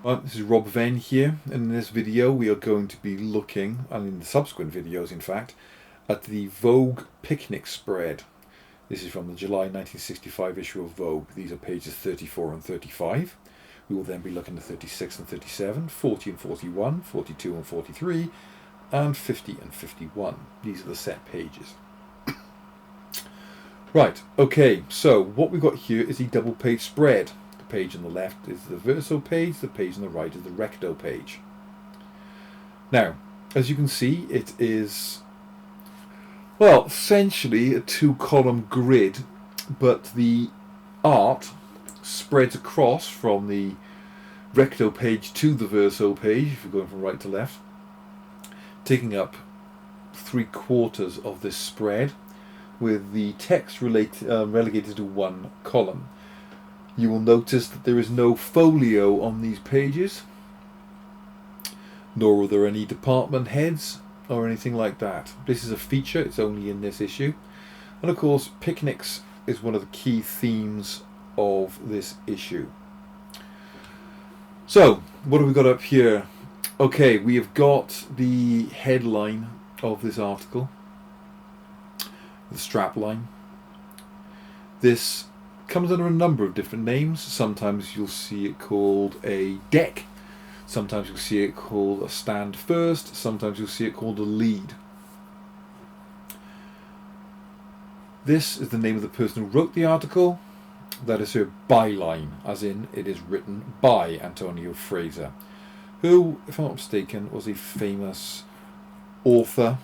This is Rob Venn here, and in this video we are going to be looking, and in the subsequent videos in fact, at the Vogue picnic spread. This is from the July 1965 issue of Vogue. These are pages 34 and 35. We will then be looking at 36 and 37, 40 and 41, 42 and 43, and 50 and 51. These are the set pages. Right, okay, so what we've got here is a double page spread. The page on the left is the verso page, the page on the right is the recto page. Now, as you can see, it is, well, essentially a two-column grid, but the art spreads across from the recto page to the verso page, if you're going from right to left, taking up 3/4 of this spread, with the text relegated to one column. You will notice that there is no folio on these pages, nor are there any department heads or anything like that. This is a feature, it's only in this issue. And of course, picnics is one of the key themes of this issue. So, what have we got up here? Okay, we have got the headline of this article, the strapline. This comes under a number of different names. Sometimes you'll see it called a deck, sometimes you'll see it called a stand first, sometimes you'll see it called a lead. This is the name of the person who wrote the article. That is her byline, as in it is written by Antonio Fraser, who, if I'm not mistaken, was a famous author.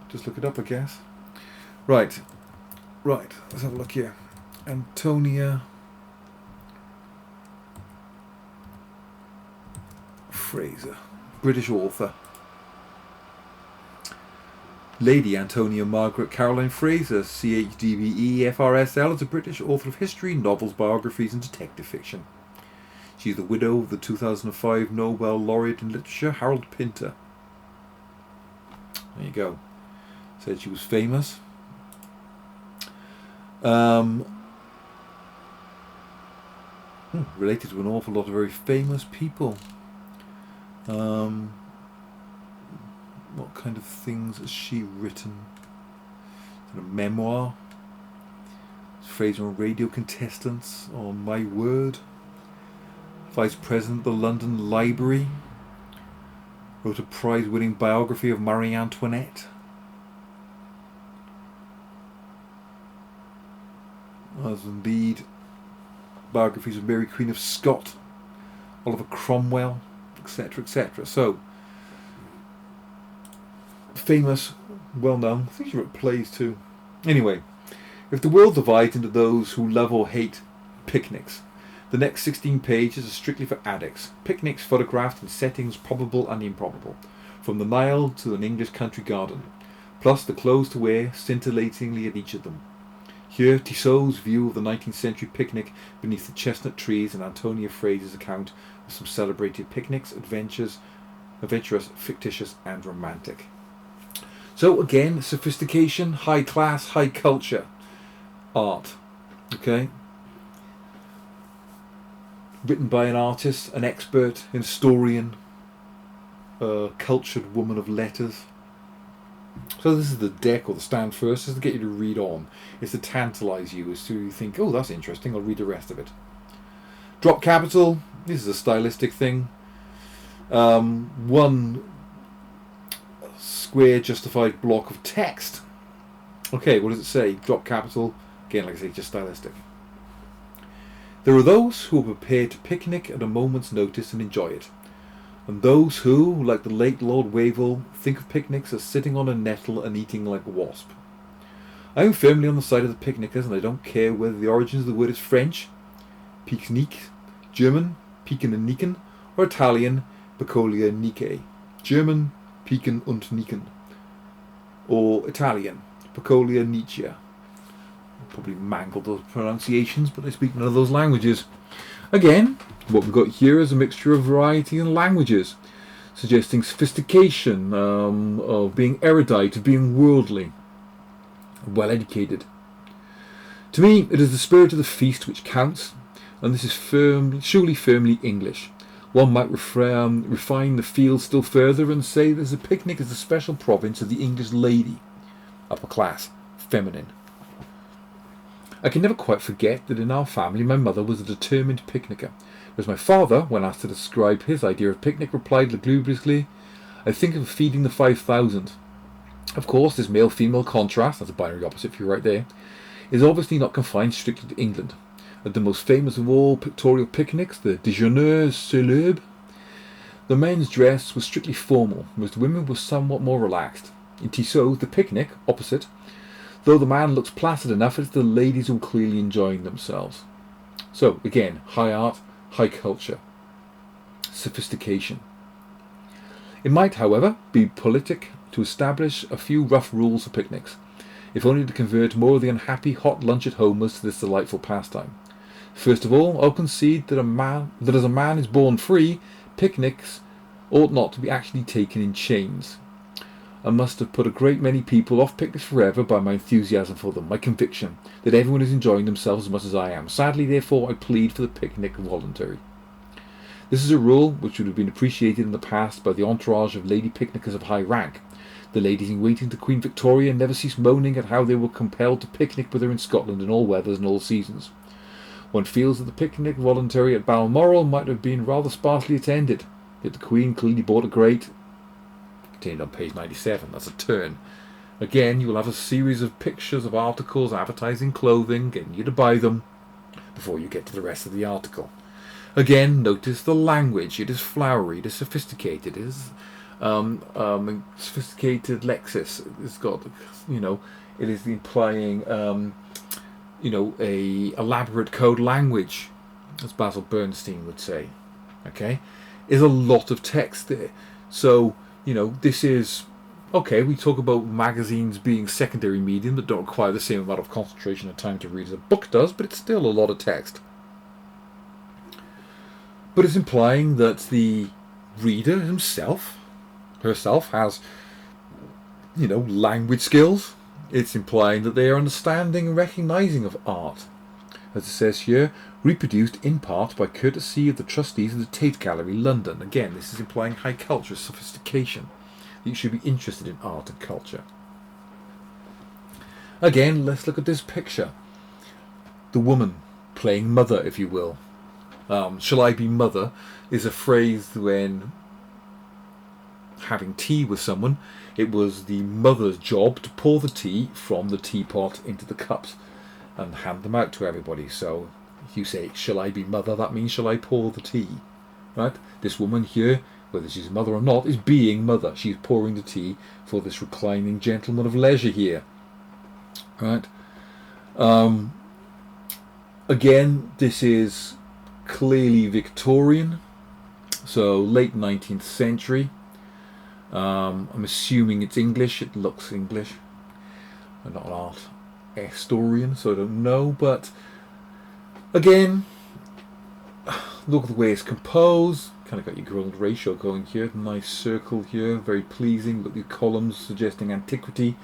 Just look it up, I guess. Right, let's have a look here. Antonia Fraser, British author. Lady Antonia Margaret Caroline Fraser, CHDBE FRSL, is a British author of history, novels, biographies and detective fiction. She is the widow of the 2005 Nobel laureate in literature Harold Pinter. There you go. Said she was famous. Related to an awful lot of very famous people. What kind of things has she written? A memoir? Fraser on radio contestants, on My Word. Vice President of the London Library. Wrote a prize-winning biography of Marie Antoinette. As indeed biographies of Mary Queen of Scots, Oliver Cromwell, etc., etc. So, famous, well known. I think she wrote plays too. Anyway, if the world divides into those who love or hate picnics, the next 16 pages are strictly for addicts. Picnics photographed in settings probable and improbable, from the Nile to an English country garden, plus the clothes to wear scintillatingly at each of them. Here, Tissot's view of the 19th century picnic beneath the chestnut trees, and Antonia Fraser's account of some celebrated picnics, adventurous, fictitious and romantic. So again, sophistication, high class, high culture art. Okay? Written by an artist, an expert, an historian, a cultured woman of letters. So this is the deck or the stand first. This is to get you to read on. It's to tantalise you, as to think, oh, that's interesting, I'll read the rest of it. Drop capital. This is a stylistic thing. One square justified block of text. Okay, what does it say? Drop capital. Again, like I say, just stylistic. There are those who are prepared to picnic at a moment's notice and enjoy it. And those who, like the late Lord Wavell, think of picnics as sitting on a nettle and eating like a wasp. I am firmly on the side of the picnickers, and I don't care whether the origins of the word is French, pique-nique, German, piken and niken, or Italian, picolia nique, German, piken und niken, or Italian, picolia nicia. Probably mangled those pronunciations, but I speak none of those languages. Again, what we've got here is a mixture of variety in languages, suggesting sophistication, of being erudite, of being worldly, well educated. To me, it is the spirit of the feast which counts, and this is surely firmly English. One might refine the field still further and say that a picnic is a special province of the English lady, upper class, feminine. I can never quite forget that in our family my mother was a determined picnicker, whereas my father, when asked to describe his idea of picnic, replied lugubriously, "I think of feeding the 5,000. Of course, this male-female contrast, that's a binary opposite for you right there, is obviously not confined strictly to England. At the most famous of all pictorial picnics, the déjeuner célèbre, the men's dress was strictly formal, whereas the women were somewhat more relaxed. In Tissot, the picnic, opposite, though the man looks placid enough, it's the ladies who are clearly enjoying themselves." So, again, high art, high culture, sophistication. It might, however, be politic to establish a few rough rules for picnics, if only to convert more of the unhappy hot lunch at homers to this delightful pastime. First of all, I'll concede that as a man is born free, picnics ought not to be actually taken in chains. I must have put a great many people off picnics forever by my enthusiasm for them, my conviction that everyone is enjoying themselves as much as I am. Sadly, therefore, I plead for the picnic voluntary. This is a rule which would have been appreciated in the past by the entourage of lady picnickers of high rank. The ladies in waiting to Queen Victoria never ceased moaning at how they were compelled to picnic with her in Scotland in all weathers and all seasons. One feels that the picnic voluntary at Balmoral might have been rather sparsely attended, yet the Queen clearly bought a great, contained on page 97, that's a turn. Again, you will have a series of pictures of articles advertising clothing, getting you to buy them, before you get to the rest of the article. Again, notice the language. It is flowery, it is sophisticated, it is sophisticated Lexis. It's got, it is implying, a elaborate code language, as Basil Bernstein would say. Okay, there's a lot of text there. So, this is okay. We talk about magazines being secondary medium that don't require the same amount of concentration and time to read as a book does, but it's still a lot of text. But it's implying that the reader herself has, language skills. It's implying that they are understanding and recognising of art. As it says here, reproduced in part by courtesy of the trustees of the Tate Gallery, London. Again, this is implying high culture, sophistication. That you should be interested in art and culture. Again, let's look at this picture. The woman playing mother, if you will. Shall I be mother is a phrase when having tea with someone, it was the mother's job to pour the tea from the teapot into the cups and hand them out to everybody. So if you say, shall I be mother, that means shall I pour the tea? Right? This woman here, whether she's mother or not, is being mother. She's pouring the tea for this reclining gentleman of leisure here. Right? Again, this is clearly Victorian, so late 19th century. I'm assuming it's English. It looks English. I'm not an art historian, so I don't know, but again, look at the way it's composed. Kind of got your grilled ratio going here. Nice circle here, very pleasing. Look at the columns suggesting antiquity.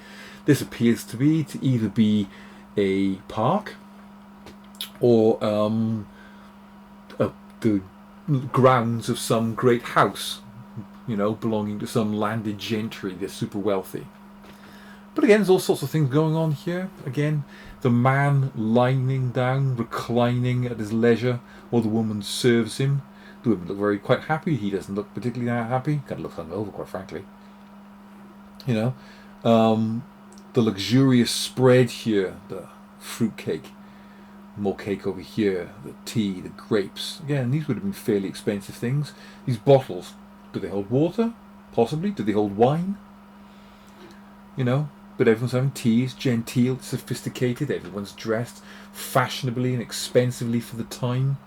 This appears to either be a park or the grounds of some great house, belonging to some landed gentry. They're super wealthy. But again, there's all sorts of things going on here. Again, the man lying down, reclining at his leisure, while the woman serves him. The women look quite happy. He doesn't look particularly that happy. Kind of looks hungover, quite frankly. The luxurious spread here, the fruit cake. More cake over here, the tea, the grapes. Again, these would have been fairly expensive things. These bottles, do they hold water? Possibly. Do they hold wine? But everyone's having tea. It's genteel, it's sophisticated. Everyone's dressed fashionably and expensively for the time.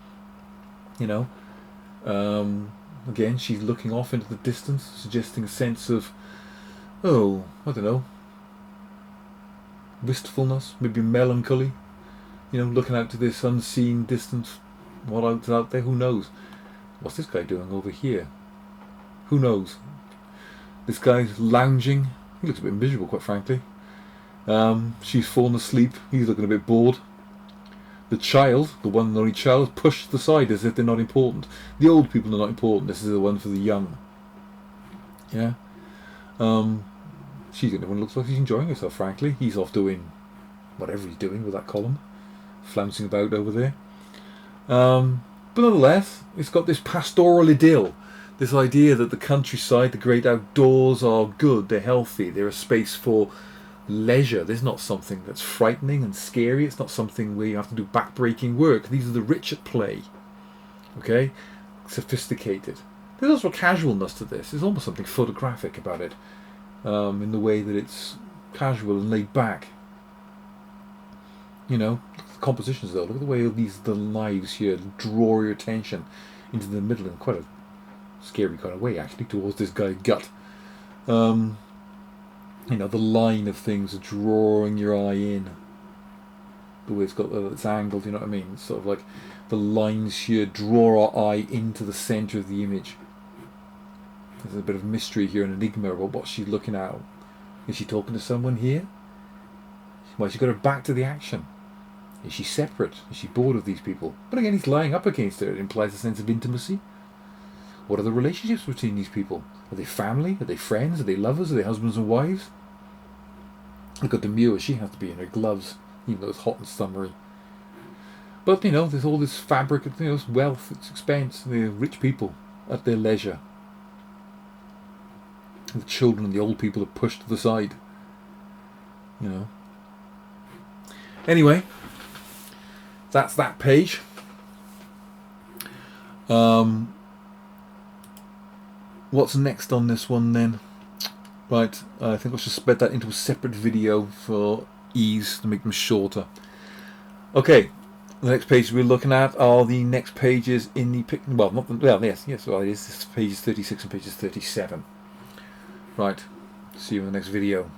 Again, she's looking off into the distance, suggesting a sense of, wistfulness, maybe melancholy. Looking out to this unseen distance. What else is out there? Who knows? What's this guy doing over here? Who knows? This guy's lounging. He looks a bit miserable, quite frankly. She's fallen asleep. He's looking a bit bored. The child, the one and only child, is pushed to the side as if they're not important. The old people are not important. This is the one for the young. Yeah. She's the only one who looks like she's enjoying herself, frankly. He's off doing whatever he's doing with that column, flouncing about over there. But nonetheless, it's got this pastoral idyll, this idea that the countryside, the great outdoors are good, they're healthy, they're a space for leisure. There's not something that's frightening and scary. It's not something where you have to do backbreaking work. These are the rich at play. Okay? Sophisticated. There's also a casualness to this. There's almost something photographic about it, in the way that it's casual and laid back. You know, look at the compositions though. Look at the way the knives here draw your attention into the middle in quite a scary kind of way, actually, towards this guy's gut. You know, the line of things are drawing your eye in. The way it's angled, you know what I mean? It's sort of like the lines here draw our eye into the centre of the image. There's a bit of mystery here, an enigma about what she's looking at. Is she talking to someone here? Why, she got her back to the action. Is she separate? Is she bored of these people? But again, he's lying up against her. It implies a sense of intimacy. What are the relationships between these people? Are they family? Are they friends? Are they lovers? Are they husbands and wives? Look at demure she has to be in her gloves, even though it's hot and summery. But, you know, there's all this fabric, you know, it's wealth, it's expense. They're rich people at their leisure. The children and the old people are pushed to the side. You know. Anyway, that's that page. What's next on this one then? Right, I think I should spread that into a separate video for ease to make them shorter. Okay, the next pages we're looking at are the next pages in the it is pages 36 and pages 37. Right, see you in the next video.